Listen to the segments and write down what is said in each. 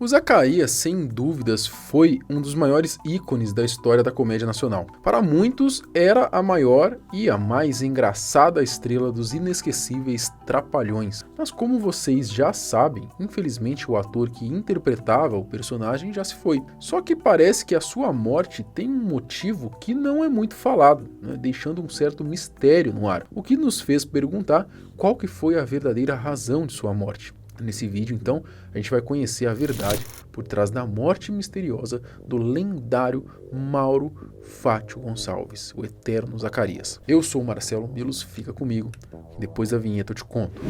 O Zacarias, sem dúvidas, foi um dos maiores ícones da história da comédia nacional. Para muitos, era a maior e a mais engraçada estrela dos inesquecíveis Trapalhões. Mas como vocês já sabem, infelizmente o ator que interpretava o personagem já se foi. Só que parece que a sua morte tem um motivo que não é muito falado, né? Deixando um certo mistério no ar. O que nos fez perguntar qual que foi a verdadeira razão de sua morte. Nesse vídeo, então, a gente vai conhecer a verdade por trás da morte misteriosa do lendário Mauro Fátio Gonçalves, o eterno Zacarias. Eu sou o Marcelo Milos, fica comigo, depois da vinheta eu te conto.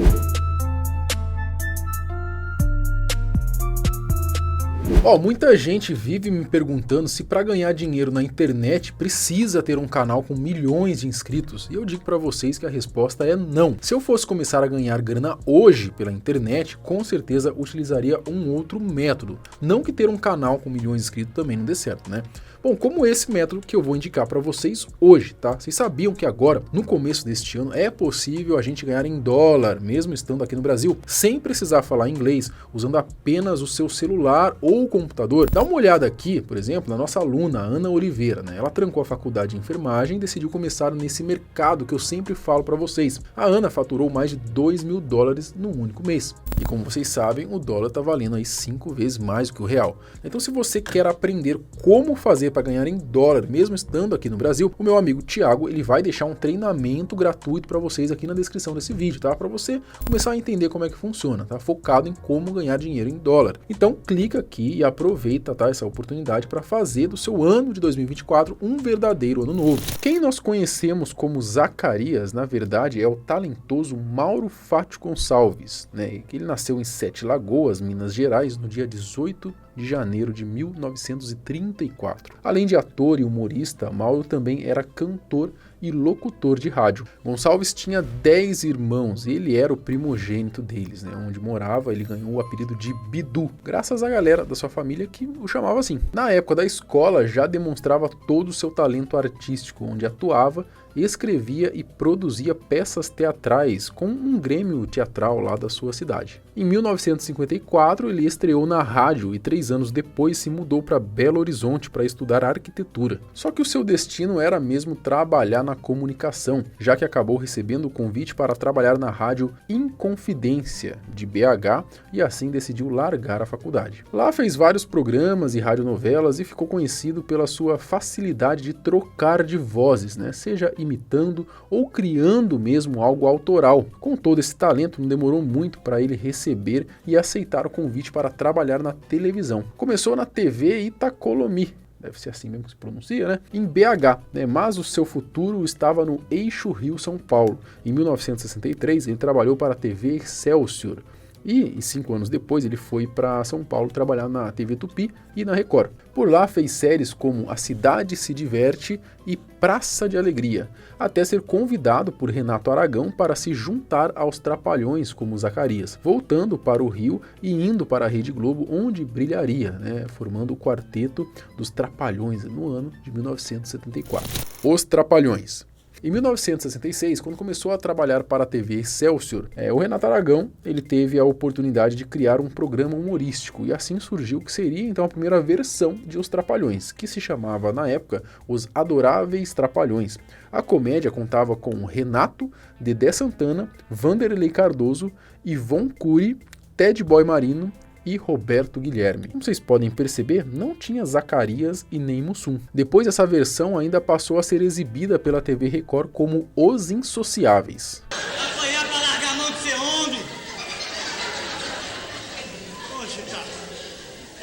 Muita gente vive me perguntando se para ganhar dinheiro na internet precisa ter um canal com milhões de inscritos, e eu digo para vocês que a resposta é não. Se eu fosse começar a ganhar grana hoje pela internet, com certeza utilizaria um outro método. Não que ter um canal com milhões de inscritos também não dê certo, né? Bom, como esse método que eu vou indicar para vocês hoje, tá? Vocês sabiam que agora, no começo deste ano, é possível a gente ganhar em dólar, mesmo estando aqui no Brasil, sem precisar falar inglês, usando apenas o seu celular ou computador. Dá uma olhada aqui, por exemplo, na nossa aluna, Ana Oliveira, né? Ela trancou a faculdade de enfermagem e decidiu começar nesse mercado que eu sempre falo para vocês. A Ana faturou mais de $2.000 num único mês. E como vocês sabem, o dólar está valendo aí 5 vezes mais do que o real. Então, se você quer aprender como fazer para ganhar em dólar, mesmo estando aqui no Brasil, o meu amigo Thiago, ele vai deixar um treinamento gratuito para vocês aqui na descrição desse vídeo, tá? Para você começar a entender como é que funciona, tá? Focado em como ganhar dinheiro em dólar. Então, clica aqui e aproveita, tá, essa oportunidade para fazer do seu ano de 2024 um verdadeiro ano novo. Quem nós conhecemos como Zacarias, na verdade, é o talentoso Mauro Fátio Gonçalves, né? Ele nasceu em Sete Lagoas, Minas Gerais, no dia 18 de janeiro de 1934. Além de ator e humorista, Mauro também era cantor e locutor de rádio. Gonçalves tinha 10 irmãos e ele era o primogênito deles, né? Onde morava, ele ganhou o apelido de Bidu, graças à galera da sua família que o chamava assim. Na época da escola, já demonstrava todo o seu talento artístico, onde atuava, escrevia e produzia peças teatrais com um grêmio teatral lá da sua cidade. Em 1954, ele estreou na rádio e 3 anos depois se mudou para Belo Horizonte para estudar arquitetura. Só que o seu destino era mesmo trabalhar na comunicação, já que acabou recebendo o convite para trabalhar na rádio Inconfidência de BH e assim decidiu largar a faculdade. Lá fez vários programas e radionovelas e ficou conhecido pela sua facilidade de trocar de vozes, né? Seja imitando ou criando mesmo algo autoral. Com todo esse talento, não demorou muito para ele receber e aceitar o convite para trabalhar na televisão. Começou na TV Itacolomi, deve ser assim mesmo que se pronuncia, né? Em BH, né? Mas o seu futuro estava no eixo Rio-São Paulo. Em 1963, ele trabalhou para a TV Excelsior. E 5 anos depois ele foi para São Paulo trabalhar na TV Tupi e na Record. Por lá fez séries como A Cidade Se Diverte e Praça de Alegria, até ser convidado por Renato Aragão para se juntar aos Trapalhões como Zacarias, voltando para o Rio e indo para a Rede Globo, onde brilharia, né, formando o quarteto dos Trapalhões no ano de 1974. Os Trapalhões. Em 1966, quando começou a trabalhar para a TV Excelsior, o Renato Aragão ele teve a oportunidade de criar um programa humorístico e assim surgiu o que seria então a primeira versão de Os Trapalhões, que se chamava na época Os Adoráveis Trapalhões. A comédia contava com Renato, Dedé Santana, Vanderlei Cardoso, Ivon Cury, Ted Boy Marino e Roberto Guilherme. Como vocês podem perceber, não tinha Zacarias e nem Mussum. Depois essa versão ainda passou a ser exibida pela TV Record como Os Insociáveis. Apanhar pra largar a mão de ser homem.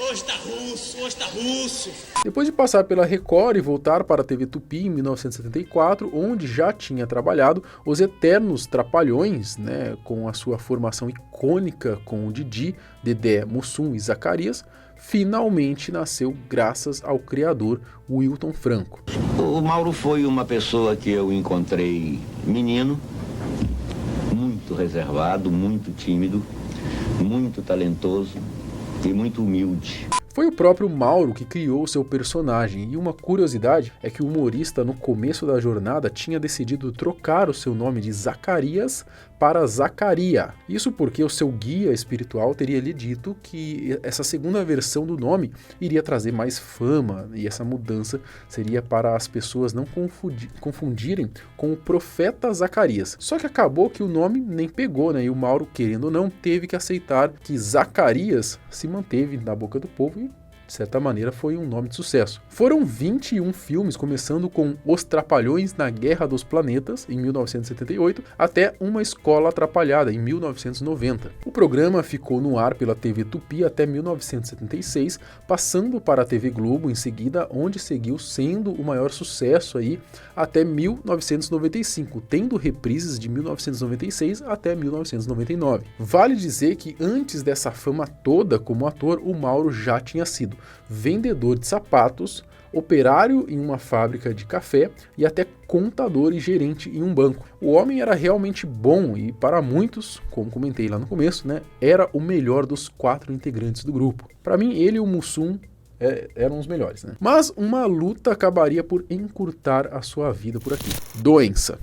Hoje tá russo. Depois de passar pela Record e voltar para a TV Tupi em 1974, onde já tinha trabalhado, os eternos Trapalhões, né, com a sua formação icônica com o Didi, Dedé, Mussum e Zacarias, finalmente nasceu graças ao criador Wilton Franco. O Mauro foi uma pessoa que eu encontrei menino, muito reservado, muito tímido, muito talentoso e muito humilde. Foi o próprio Mauro que criou o seu personagem, e uma curiosidade é que o humorista no começo da jornada tinha decidido trocar o seu nome de Zacarias para Zacaria. Isso porque o seu guia espiritual teria lhe dito que essa segunda versão do nome iria trazer mais fama, e essa mudança seria para as pessoas não confundirem com o profeta Zacarias. Só que acabou que o nome nem pegou, né? E o Mauro, querendo ou não, teve que aceitar que Zacarias se manteve na boca do povo e, de certa maneira, foi um nome de sucesso. Foram 21 filmes, começando com Os Trapalhões na Guerra dos Planetas, em 1978, até Uma Escola Atrapalhada, em 1990. O programa ficou no ar pela TV Tupi até 1976, passando para a TV Globo em seguida, onde seguiu sendo o maior sucesso aí até 1995, tendo reprises de 1996 até 1999. Vale dizer que antes dessa fama toda como ator, o Mauro já tinha sido vendedor de sapatos, operário em uma fábrica de café e até contador e gerente em um banco. O homem era realmente bom e, para muitos, como comentei lá no começo, né, era o melhor dos 4 integrantes do grupo. Para mim, ele e o Mussum eram os melhores, né? Mas uma luta acabaria por encurtar a sua vida por aqui. Doença.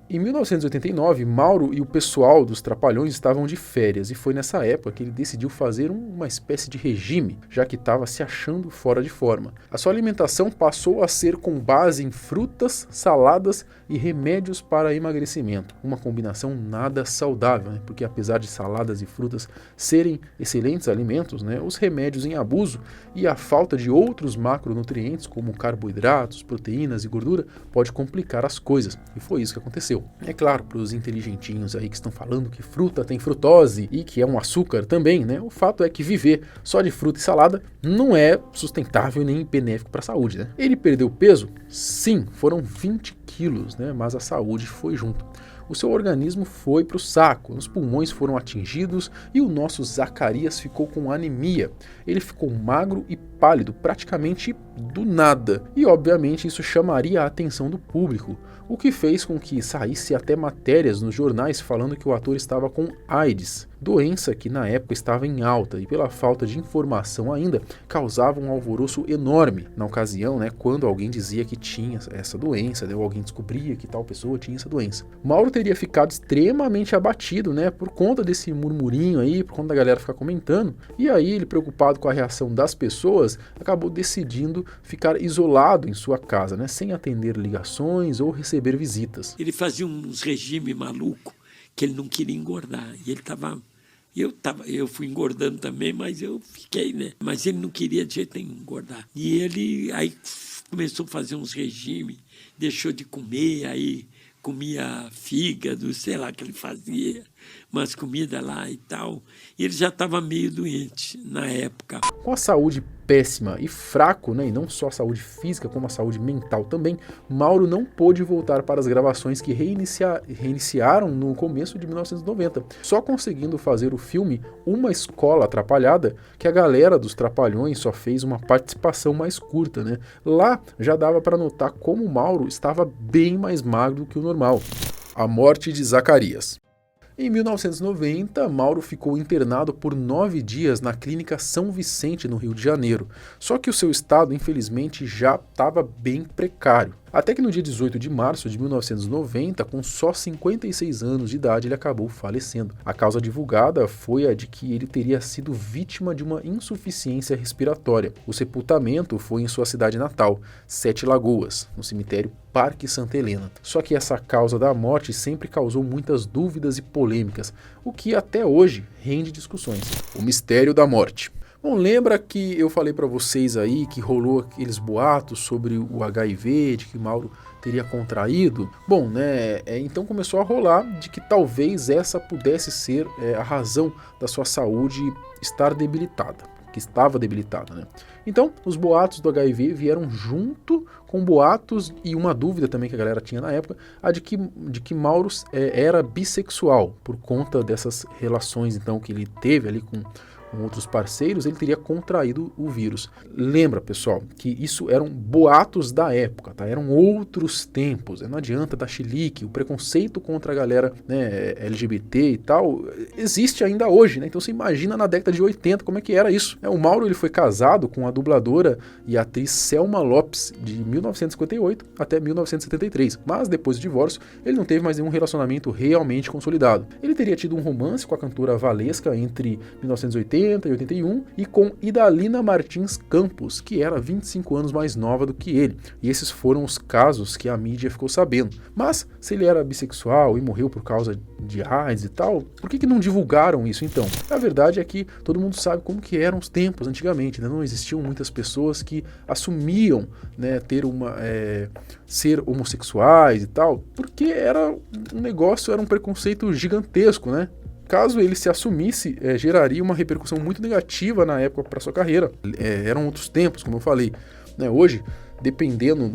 Em 1989, Mauro e o pessoal dos Trapalhões estavam de férias e foi nessa época que ele decidiu fazer uma espécie de regime, já que estava se achando fora de forma. A sua alimentação passou a ser com base em frutas, saladas e remédios para emagrecimento, uma combinação nada saudável, né? Porque apesar de saladas e frutas serem excelentes alimentos, né, os remédios em abuso e a falta de outros macronutrientes como carboidratos, proteínas e gordura pode complicar as coisas, e foi isso que aconteceu. É claro, para os inteligentinhos aí que estão falando que fruta tem frutose e que é um açúcar também, né? O fato é que viver só de fruta e salada não é sustentável nem benéfico para a saúde, né? Ele perdeu peso? Sim, foram 20 quilos, né? Mas a saúde foi junto. O seu organismo foi para o saco, os pulmões foram atingidos e o nosso Zacarias ficou com anemia. Ele ficou magro e pálido, praticamente do nada. E obviamente isso chamaria a atenção do público, o que fez com que saísse até matérias nos jornais falando que o ator estava com AIDS, doença que na época estava em alta e pela falta de informação ainda causava um alvoroço enorme na ocasião, né, quando alguém dizia que tinha essa doença, né, ou alguém descobria que tal pessoa tinha essa doença. Mauro teria ficado extremamente abatido, né, por conta desse murmurinho aí, por conta da galera ficar comentando, e aí ele, preocupado com a reação das pessoas, acabou decidindo ficar isolado em sua casa, né, sem atender ligações ou receber visitas. Ele fazia uns regimes malucos que ele não queria engordar, e ele estava... Eu fui engordando também, mas eu fiquei, né? Mas ele não queria de jeito nenhum engordar. E ele aí começou a fazer uns regimes, deixou de comer, aí comia fígado, sei lá o que ele fazia, umas comidas lá e tal. E ele já estava meio doente na época. Com a saúde péssima e fraco, né, e não só a saúde física, como a saúde mental também, Mauro não pôde voltar para as gravações que reiniciaram no começo de 1990, só conseguindo fazer o filme Uma Escola Atrapalhada, que a galera dos Trapalhões só fez uma participação mais curta, né? Lá já dava para notar como o Mauro estava bem mais magro do que o normal. A morte de Zacarias. Em 1990, Mauro ficou internado por 9 dias na Clínica São Vicente, no Rio de Janeiro. Só que o seu estado, infelizmente, já estava bem precário. Até que no dia 18 de março de 1990, com só 56 anos de idade, ele acabou falecendo. A causa divulgada foi a de que ele teria sido vítima de uma insuficiência respiratória. O sepultamento foi em sua cidade natal, Sete Lagoas, no cemitério Parque Santa Helena. Só que essa causa da morte sempre causou muitas dúvidas e polêmicas, o que até hoje rende discussões. O mistério da morte. Bom, lembra que eu falei para vocês aí que rolou aqueles boatos sobre o HIV, de que Mauro teria contraído? Bom, né, então começou a rolar de que talvez essa pudesse ser a razão da sua saúde estar debilitada, que estava debilitada, né? Então, os boatos do HIV vieram junto com boatos e uma dúvida também que a galera tinha na época, a de que Mauro era bissexual, por conta dessas relações então que ele teve ali com com outros parceiros, ele teria contraído o vírus. Lembra, pessoal, que isso eram boatos da época, tá? Eram outros tempos, não adianta dar chilique, o preconceito contra a galera, né, LGBT e tal, existe ainda hoje, né? Então você imagina na década de 80 como é que era isso. O Mauro, ele foi casado com a dubladora e atriz Selma Lopes, de 1958 até 1973, mas depois do divórcio, ele não teve mais nenhum relacionamento realmente consolidado. Ele teria tido um romance com a cantora Valesca entre 1980 e 81 e com Idalina Martins Campos, que era 25 anos mais nova do que ele. E esses foram os casos que a mídia ficou sabendo. Mas, se ele era bissexual e morreu por causa de AIDS e tal, por que não divulgaram isso então? A verdade é que todo mundo sabe como que eram os tempos antigamente, né? Não existiam muitas pessoas que assumiam, né, ser homossexuais e tal, porque era um negócio, era um preconceito gigantesco, né? Caso ele se assumisse, geraria uma repercussão muito negativa na época para sua carreira. Eram outros tempos, como eu falei, né? Hoje, dependendo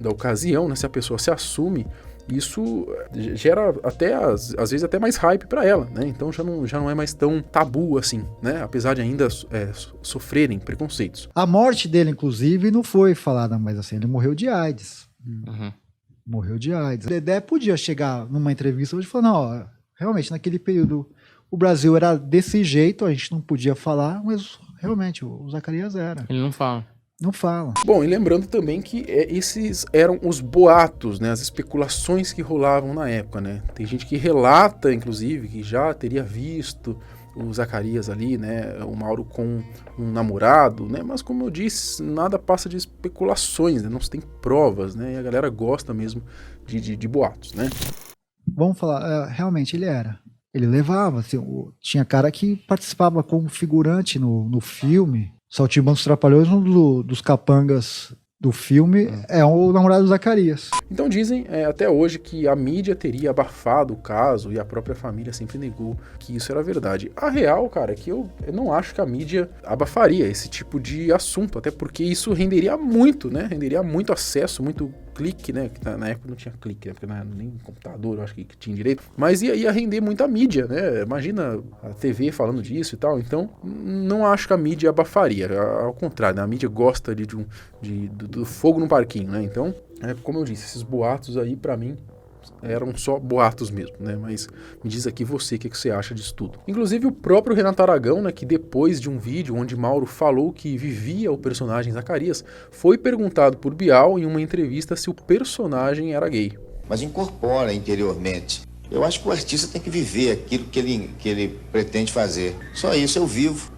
da ocasião, né, se a pessoa se assume, isso gera até, às vezes, até mais hype para ela, né? Então já não é mais tão tabu assim, né? Apesar de ainda sofrerem preconceitos. A morte dele, inclusive, não foi falada mais assim, ele morreu de AIDS. Uhum. Morreu de AIDS. O Dedé podia chegar numa entrevista hoje e falar, não, ó, realmente, naquele período o Brasil era desse jeito, a gente não podia falar, mas realmente o Zacarias era. Ele não fala. Não fala. Bom, e lembrando também que esses eram os boatos, né, as especulações que rolavam na época, né? Tem gente que relata, inclusive, que já teria visto o Zacarias ali, né, o Mauro com um namorado, né? Mas como eu disse, nada passa de especulações, né? Não se tem provas, né? E a galera gosta mesmo de boatos, né? Vamos falar, realmente ele era. Ele levava, assim, tinha cara que participava como figurante no filme. Saltimbancos dos Trapalhões, um dos capangas do filme, é o namorado do Zacarias. Então dizem até hoje que a mídia teria abafado o caso e a própria família sempre negou que isso era verdade. A real, cara, é que eu não acho que a mídia abafaria esse tipo de assunto, até porque isso renderia muito, né? Renderia muito acesso, muito clique, né? Que na época não tinha clique, né? Porque não era nem computador, eu acho que tinha direito. Mas ia render muita mídia, né? Imagina a TV falando disso e tal. Então, não acho que a mídia abafaria. Ao contrário, né? A mídia gosta do fogo no parquinho, né? Então, como eu disse, esses boatos aí, pra mim, eram só boatos mesmo, né? Mas me diz aqui você o que você acha disso tudo. Inclusive o próprio Renato Aragão, né, que depois de um vídeo onde Mauro falou que vivia o personagem Zacarias, foi perguntado por Bial em uma entrevista se o personagem era gay. Mas incorpora interiormente. Eu acho que o artista tem que viver aquilo que ele pretende fazer. Só isso, eu vivo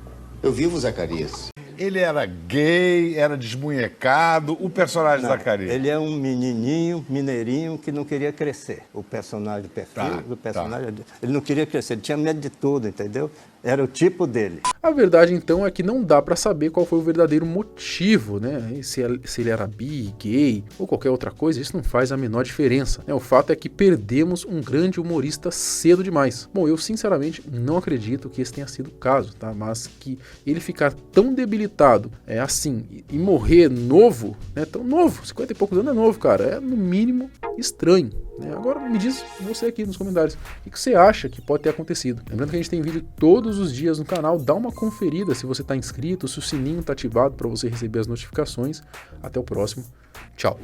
o Zacarias. Ele era gay, era desmunhecado, o personagem Zacarias. Ele é um menininho, mineirinho, que não queria crescer. O personagem, o perfil do personagem, ele não queria crescer, ele tinha medo de tudo, entendeu? Era o tipo dele. A verdade, então, é que não dá pra saber qual foi o verdadeiro motivo, né? Se ele era bi, gay ou qualquer outra coisa, isso não faz a menor diferença, né? O fato é que perdemos um grande humorista cedo demais. Bom, eu sinceramente não acredito que esse tenha sido o caso, tá? Mas que ele ficar tão debilitado assim e morrer novo, né? Tão novo, 50 e poucos anos é novo, cara. É no mínimo estranho, né? Agora me diz você aqui nos comentários o que você acha que pode ter acontecido. Lembrando que a gente tem vídeo todos os dias no canal, dá uma conferida se você está inscrito, se o sininho está ativado para você receber as notificações. Até o próximo, tchau!